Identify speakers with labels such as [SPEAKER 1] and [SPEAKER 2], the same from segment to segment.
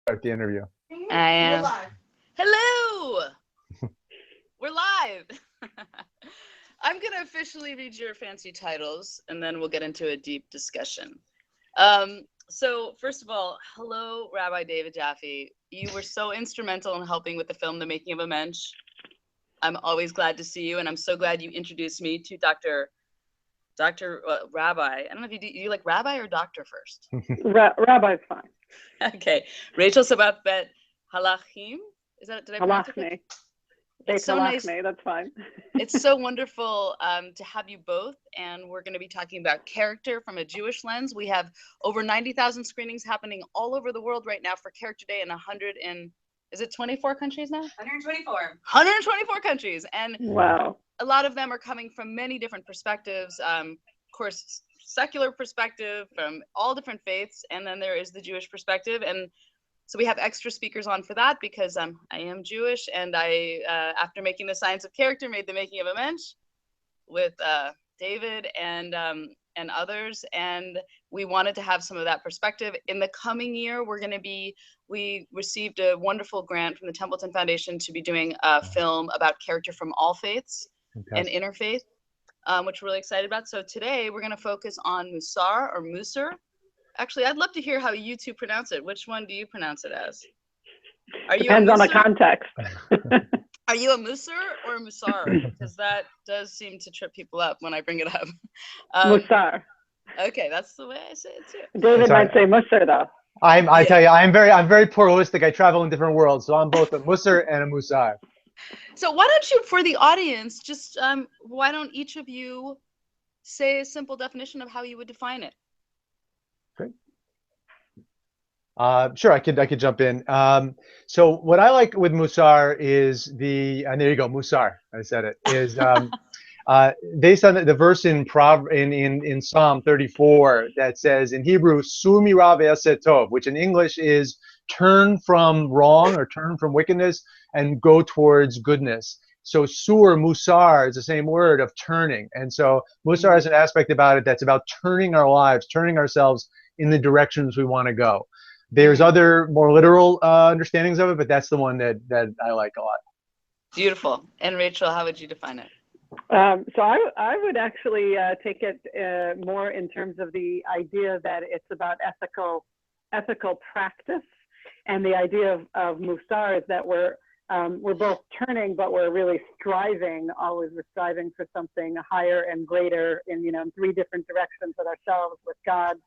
[SPEAKER 1] Start the interview.
[SPEAKER 2] I am. Hello! We're live! I'm going to officially read your fancy titles, and then we'll get into a deep discussion. So, first of all, hello, Rabbi David Jaffe. You were so instrumental in helping with the film, The Making of a Mensch. I'm always glad to see you, and I'm so glad you introduced me to Dr. Rabbi. I don't know if you like Rabbi or Doctor first?
[SPEAKER 3] Rabbi's fine.
[SPEAKER 2] Okay. Rachel Sabath Beit-Halachmi. Is that, did I pronounce it? It's so nice.
[SPEAKER 3] That's fine.
[SPEAKER 2] It's so wonderful to have you both, and we're going to be talking about character from a Jewish lens. We have over 90,000 screenings happening all over the world right now for Character Day in 24 countries now?
[SPEAKER 4] 124.
[SPEAKER 2] 124 countries, and
[SPEAKER 3] wow.
[SPEAKER 2] A lot of them are coming from many different perspectives. Of course, secular perspective from all different faiths, and then there is the Jewish perspective, and so we have extra speakers on for that because I am Jewish, and I, after making The Science of Character, made The Making of a Mensch with David and others, and we wanted to have some of that perspective. In the coming year, we received a wonderful grant from the Templeton Foundation to be doing a film about character from all faiths and interfaith, which we're really excited about. So today we're going to focus on mussar or mussar. Actually, I'd love to hear how you two pronounce it. Which one do you pronounce it as?
[SPEAKER 3] Depends on the context.
[SPEAKER 2] Are you a mussar or a mussar? Because that does seem to trip people up when I bring it up.
[SPEAKER 3] Mussar.
[SPEAKER 2] Okay, that's the way I say it too.
[SPEAKER 3] David might say mussar though.
[SPEAKER 1] I tell you, I'm very pluralistic. I travel in different worlds, so I'm both a mussar and a mussar.
[SPEAKER 2] So why don't you, for the audience, just why don't each of you say a simple definition of how you would define it?
[SPEAKER 1] Great. Sure, I could jump in. So what I like with mussar is and there you go, mussar. I said it is based on the verse in Psalm 34 that says in Hebrew "Su mira ve'aseh tov," which in English is turn from wrong or turn from wickedness and go towards goodness. So sur, mussar is the same word of turning, and so mussar has an aspect about it that's about turning our lives, turning ourselves in the directions we want to go. There's other more literal understandings of it, but that's the one that I like a lot.
[SPEAKER 2] Beautiful. And Rachel, how would you define it?
[SPEAKER 3] So I would actually take it more in terms of the idea that it's about ethical practice, and the idea of mussar is that we're both turning, but we're really striving. Always we're striving for something higher and greater in three different directions with ourselves, with God,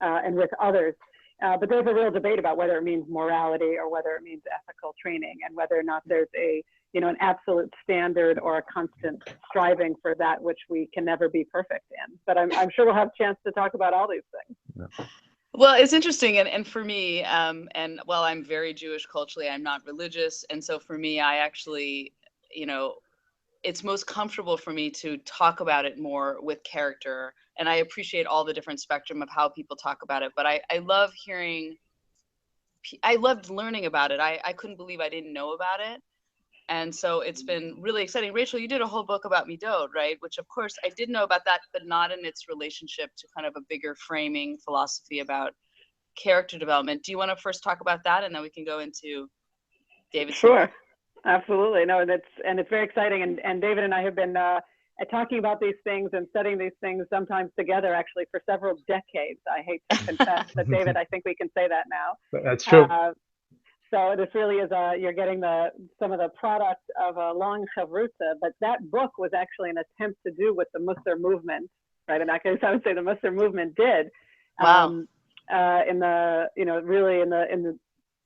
[SPEAKER 3] and with others. But there's a real debate about whether it means morality or whether it means ethical training, and whether or not there's an absolute standard or a constant striving for that which we can never be perfect in. But I'm sure we'll have a chance to talk about all these things.
[SPEAKER 1] Yeah.
[SPEAKER 2] Well, it's interesting, and for me, and while I'm very Jewish culturally, I'm not religious, and so for me, I actually, it's most comfortable for me to talk about it more with character, and I appreciate all the different spectrum of how people talk about it, but I loved learning about it. I couldn't believe I didn't know about it, and so it's been really exciting. Rachel, you did a whole book about midot, right? Which of course I did know about that, but not in its relationship to kind of a bigger framing philosophy about character development. Do you want to first talk about that, and then we can go into David's
[SPEAKER 3] Sure.
[SPEAKER 2] book?
[SPEAKER 3] Absolutely. No, it's very exciting. And David and I have been talking about these things and studying these things sometimes together, actually, for several decades. I hate to confess, but David, I think we can say that now.
[SPEAKER 1] That's true.
[SPEAKER 3] So this really is you're getting some of the product of a long chavruta, but that book was actually an attempt to do what the mussar movement, right? In that case, I would say the mussar movement did.
[SPEAKER 2] Wow.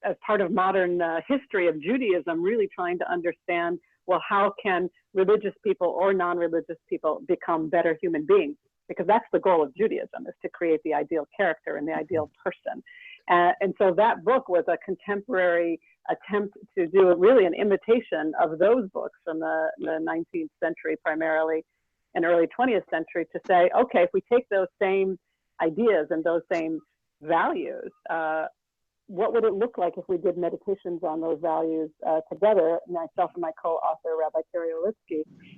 [SPEAKER 3] As part of modern history of Judaism, really trying to understand, well, how can religious people or non-religious people become better human beings? Because that's the goal of Judaism, is to create the ideal character and the ideal person. And so that book was a contemporary attempt to do really an imitation of those books from the 19th century primarily and early 20th century, to say, okay, if we take those same ideas and those same values, what would it look like if we did meditations on those values together, myself and my co-author, Rabbi Kirva,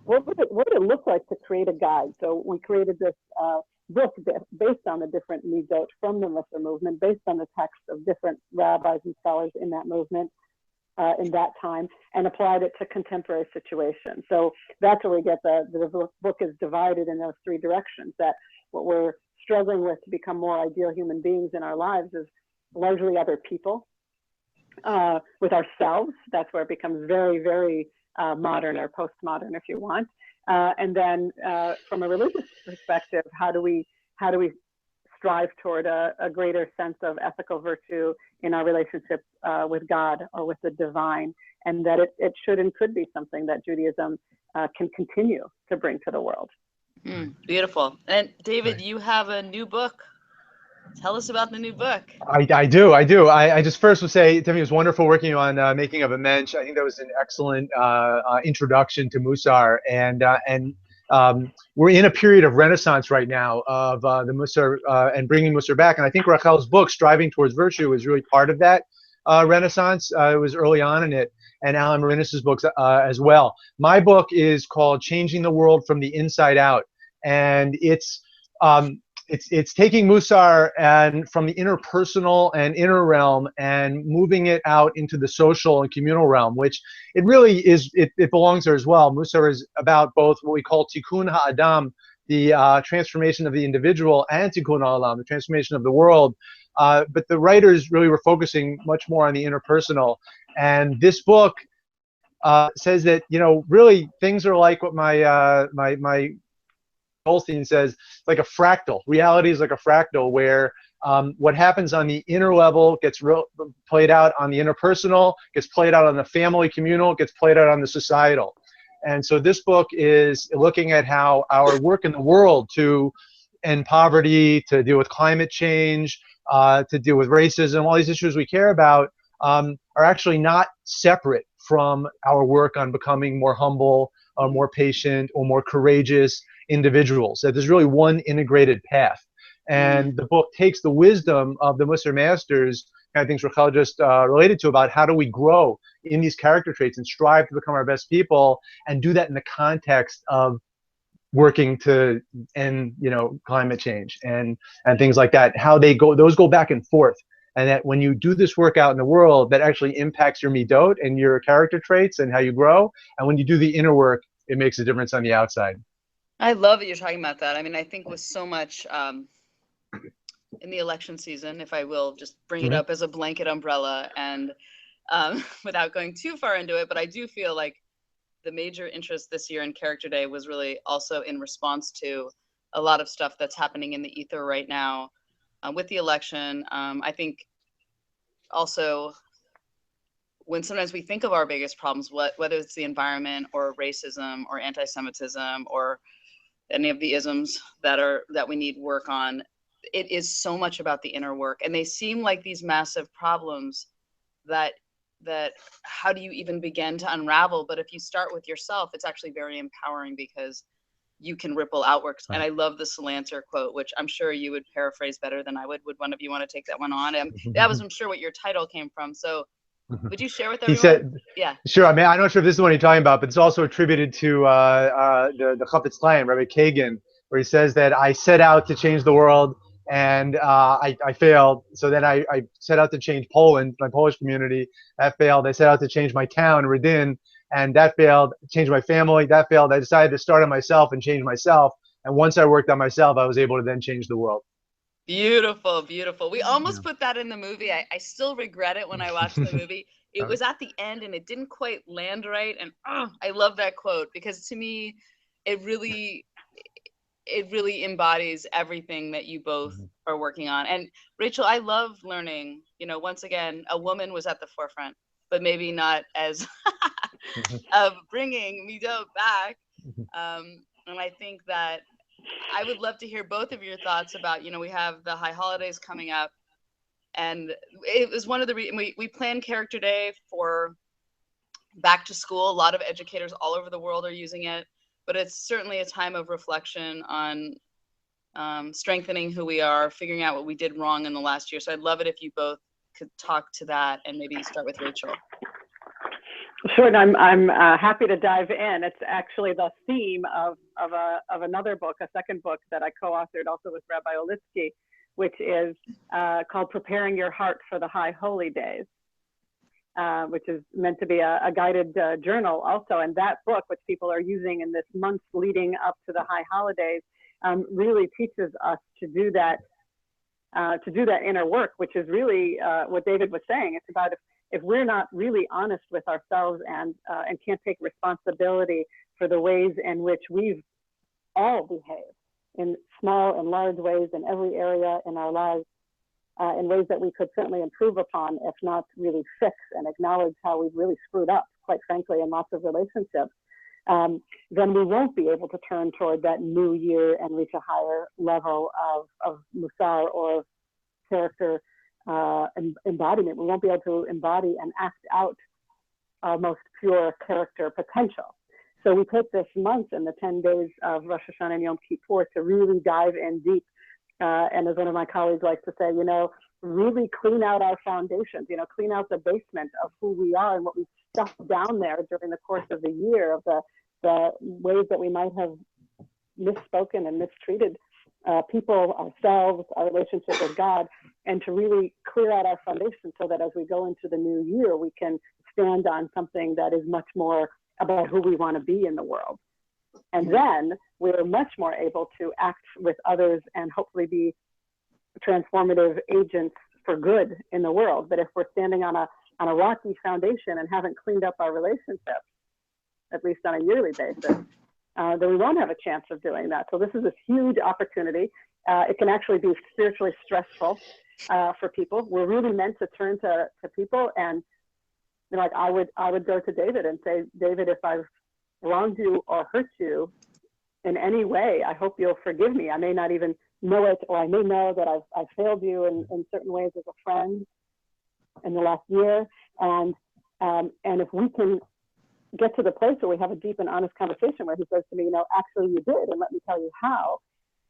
[SPEAKER 3] what would it look like to create a guide? So we created this book based on the different midot from the mussar movement, based on the texts of different rabbis and scholars in that movement in that time, and applied it to contemporary situations. So that's where we get the book is divided in those three directions, that what we're struggling with to become more ideal human beings in our lives is largely other people. With ourselves, that's where it becomes very, very modern or postmodern, if you want. And then from a religious perspective, how do we strive toward a greater sense of ethical virtue in our relationship with God or with the divine, and that it should and could be something that Judaism can continue to bring to the world.
[SPEAKER 2] Beautiful. And David, you have a new book. Tell us about the new book.
[SPEAKER 1] I do. I just first would say, Timmy, it was wonderful working on Making of a Mensch. I think that was an excellent introduction to mussar, and we're in a period of renaissance right now of the mussar and bringing mussar back. And I think Rachel's book, Striving Towards Virtue, was really part of that renaissance. It was early on in it, and Alan Marinis's books as well. My book is called Changing the World from the Inside Out, and it's taking mussar and from the interpersonal and inner realm and moving it out into the social and communal realm, which it really is, it belongs there as well. Mussar is about both what we call tikkun ha'adam, the transformation of the individual, and tikkun ha'olam, the transformation of the world. But the writers really were focusing much more on the interpersonal. And this book says that, really things are like what my Goldstein says, it's like a fractal. Reality is like a fractal where what happens on the inner level gets played out on the interpersonal, gets played out on the family communal, gets played out on the societal. And so this book is looking at how our work in the world to end poverty, to deal with climate change, to deal with racism, all these issues we care about are actually not separate from our work on becoming more humble, or more patient, or more courageous individuals. That there's really one integrated path. And the book takes the wisdom of the mussar masters, kind of things Rachel just related to, about how do we grow in these character traits and strive to become our best people, and do that in the context of working to end, climate change and things like that. How those go back and forth. And that when you do this work out in the world, that actually impacts your midot and your character traits and how you grow. And when you do the inner work, it makes a difference on the outside.
[SPEAKER 2] I love that you're talking about that. I mean, I think with so much in the election season, if I will just bring it up as a blanket umbrella, and without going too far into it, but I do feel like the major interest this year in Character Day was really also in response to a lot of stuff that's happening in the ether right now with the election. I think also when sometimes we think of our biggest problems, whether it's the environment or racism or anti-Semitism or any of the isms that we need work on, it is so much about the inner work. And they seem like these massive problems that how do you even begin to unravel? But if you start with yourself, it's actually very empowering because you can ripple outwards. And I love the Salanter quote, which I'm sure you would paraphrase better than I would. Would one of you want to take that one on? That was, I'm sure, what your title came from. So would you share with everyone? He said,
[SPEAKER 1] yeah. Sure. I mean, I'm not sure if this is the one you're talking about, but it's also attributed to the Chafetz Chaim, Rabbi Kagan, where he says that I set out to change the world and I failed. So then I set out to change Poland, my Polish community. That failed. I set out to change my town, Radin, and that failed. Change my family. That failed. I decided to start on myself and change myself. And once I worked on myself, I was able to then change the world.
[SPEAKER 2] Beautiful, beautiful. We almost put that in the movie. I still regret it when I watched the movie. It was at the end and it didn't quite land right. And I love that quote because to me, it really embodies everything that you both are working on. And Rachel, I love learning, once again, a woman was at the forefront, but maybe not as of bringing midot back. And I think that I would love to hear both of your thoughts about, we have the high holidays coming up, and it was one of the we planned Character Day for back to school. A lot of educators all over the world are using it, but it's certainly a time of reflection on strengthening who we are, figuring out what we did wrong in the last year. So I'd love it if you both could talk to that, and maybe start with Rachel.
[SPEAKER 3] Sure, and I'm happy to dive in. It's actually the theme of another book, a second book that I co-authored also with Rabbi Olitsky, which is called "Preparing Your Heart for the High Holy Days," which is meant to be a guided journal also. And that book, which people are using in this month leading up to the high holidays, really teaches us to do that inner work, which is really what David was saying. It's about if we're not really honest with ourselves and can't take responsibility for the ways in which we've all behaved in small and large ways in every area in our lives, in ways that we could certainly improve upon, if not really fix and acknowledge how we've really screwed up, quite frankly, in lots of relationships, then we won't be able to turn toward that new year and reach a higher level of mussar or character embodiment. We won't be able to embody and act out our most pure character potential. So we take this month and the 10 days of Rosh Hashanah and Yom Kippur to really dive in deep. And as one of my colleagues likes to say, really clean out our foundations, clean out the basement of who we are and what we've stuffed down there during the course of the year, of the ways that we might have misspoken and mistreated people, ourselves, our relationship with God, and to really clear out our foundation so that as we go into the new year, we can stand on something that is much more about who we want to be in the world. And then we're much more able to act with others and hopefully be transformative agents for good in the world. But if we're standing on a rocky foundation and haven't cleaned up our relationships, at least on a yearly basis, then we won't have a chance of doing that. So this is a huge opportunity. It can actually be spiritually stressful for people. We're really meant to turn to people, and like I would go to David and say, David, if I've wronged you or hurt you in any way, I hope you'll forgive me. I may not even know it, or I may know that I've failed you in certain ways as a friend in the last year. And if we can get to the place where we have a deep and honest conversation where he says to me, actually you did, and let me tell you how.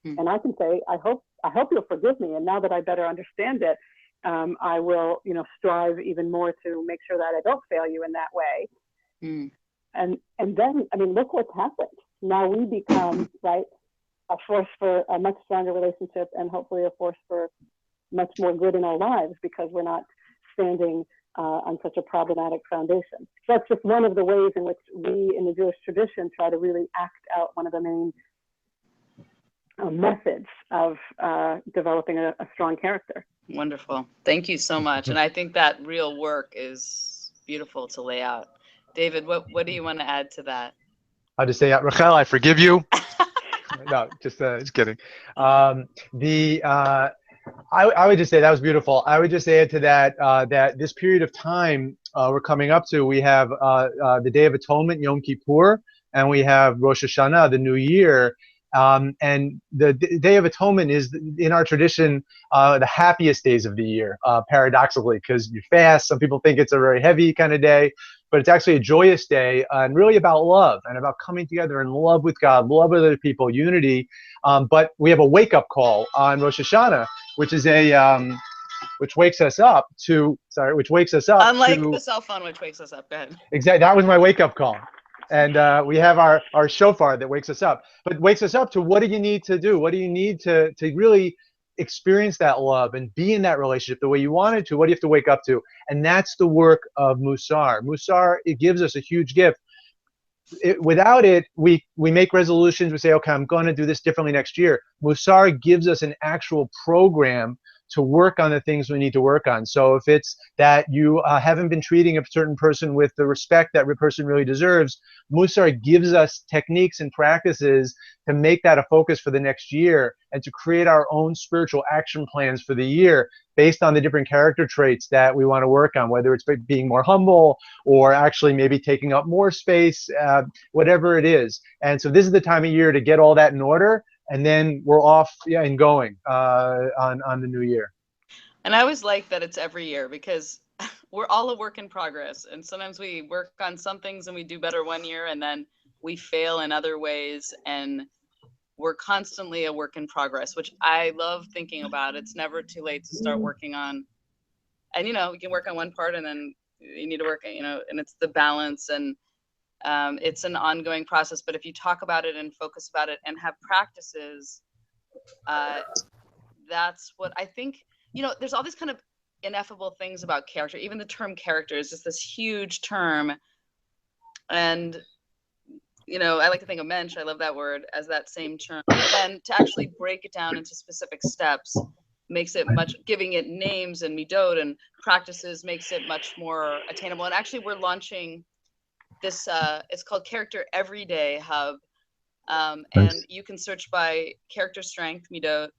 [SPEAKER 3] And I can say, I hope you'll forgive me. And now that I better understand it, I will, strive even more to make sure that I don't fail you in that way. And then, look what's happened. Now we become, right, a force for a much stronger relationship and hopefully a force for much more good in our lives because we're not standing on such a problematic foundation. So that's just one of the ways in which we in the Jewish tradition try to really act out one of the main methods of developing a strong character.
[SPEAKER 2] Wonderful. Thank you so much. And I think that real work is beautiful to lay out. David, what do you want to add to that?
[SPEAKER 1] I'll just say, Rachel, I forgive you. No, just kidding. I would just say that was beautiful. I would just add to that that this period of time we're coming up to, we have the Day of Atonement, Yom Kippur, and we have Rosh Hashanah, the New Year. And the Day of Atonement is, in our tradition, the happiest days of the year, paradoxically, because you fast. Some people think it's a very heavy kind of day, but it's actually a joyous day and really about love and about coming together in love with God, love with other people, unity. But we have a wake-up call on Rosh Hashanah, which is which wakes us up.
[SPEAKER 2] Unlike the cell phone, which wakes us up. Go ahead.
[SPEAKER 1] Exactly. That was my wake-up call. And we have our shofar that wakes us up. But wakes us up to, what do you need to do? What do you need to really experience that love and be in that relationship the way you wanted to? What do you have to wake up to? And that's the work of mussar. Mussar, it gives us a huge gift. Without it, we make resolutions. We say, okay, I'm going to do this differently next year. Mussar gives us an actual program to work on the things we need to work on. So if it's that you haven't been treating a certain person with the respect that person really deserves, mussar gives us techniques and practices to make that a focus for the next year and to create our own spiritual action plans for the year based on the different character traits that we want to work on, whether it's being more humble or actually maybe taking up more space, whatever it is. And so this is the time of year to get all that in order, and then we're off and going on the new year.
[SPEAKER 2] And I always like that it's every year, because we're all a work in progress. And sometimes we work on some things and we do better one year, and then we fail in other ways. And we're constantly a work in progress, which I love thinking about. It's never too late to start working on. And, we can work on one part and then you need to work, and it's the balance, and it's an ongoing process. But if you talk about it and focus about it and have practices, that's what I think. There's all these kind of ineffable things about character. Even the term character is just this huge term, and I like to think of mensch, I love that word, as that same term. And to actually break it down into specific steps makes it giving it names and midot and practices makes it much more attainable. And actually we're launching this, it's called Character Everyday Hub. And you can search by character strength, midot,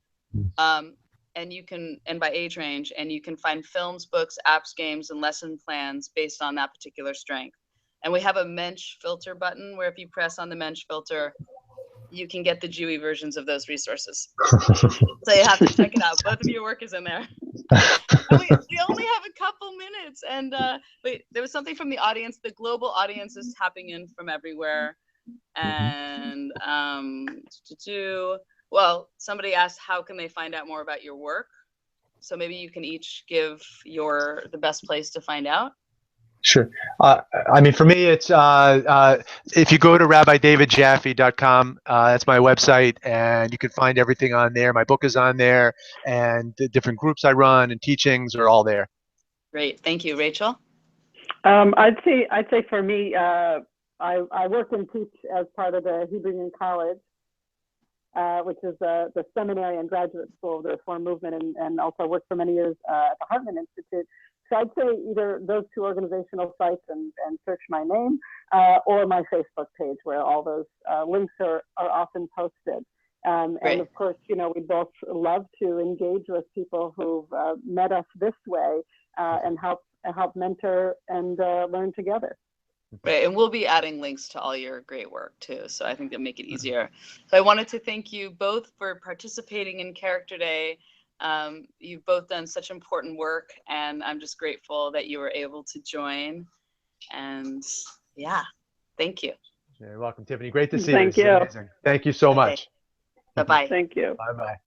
[SPEAKER 2] and by age range, and you can find films, books, apps, games, and lesson plans based on that particular strength. And we have a mensch filter button where if you press on the mensch filter, you can get the Jewy versions of those resources. So you have to check it out. Both of your work is in there. And we only have a couple minutes. And but there was something from the audience. The global audience is tapping in from everywhere. And well, somebody asked, how can they find out more about your work? So maybe you can each give the best place to find out.
[SPEAKER 1] Sure. I mean, for me, it's if you go to rabbidavidjaffe.com, that's my website, and you can find everything on there. My book is on there, and the different groups I run and teachings are all there.
[SPEAKER 2] Great. Thank you. Rachel?
[SPEAKER 3] I'd say for me, I work and teach as part of the Hebrew Union College, which is the seminary and graduate school of the Reform movement, and also worked for many years at the Hartman Institute. So I'd say either those two organizational sites and search my name, or my Facebook page where all those links are often posted. And of course, we both love to engage with people who've met us this way and help mentor and learn together.
[SPEAKER 2] Right, and we'll be adding links to all your great work too, so I think that'll make it easier. So I wanted to thank you both for participating in Character Day. You've both done such important work, and I'm just grateful that you were able to join. And yeah, thank you.
[SPEAKER 1] You're welcome, Tiffany. Great to see you.
[SPEAKER 3] Thank you.
[SPEAKER 1] Amazing. Thank you so much.
[SPEAKER 2] Bye-bye.
[SPEAKER 3] Thank you.
[SPEAKER 1] Bye-bye.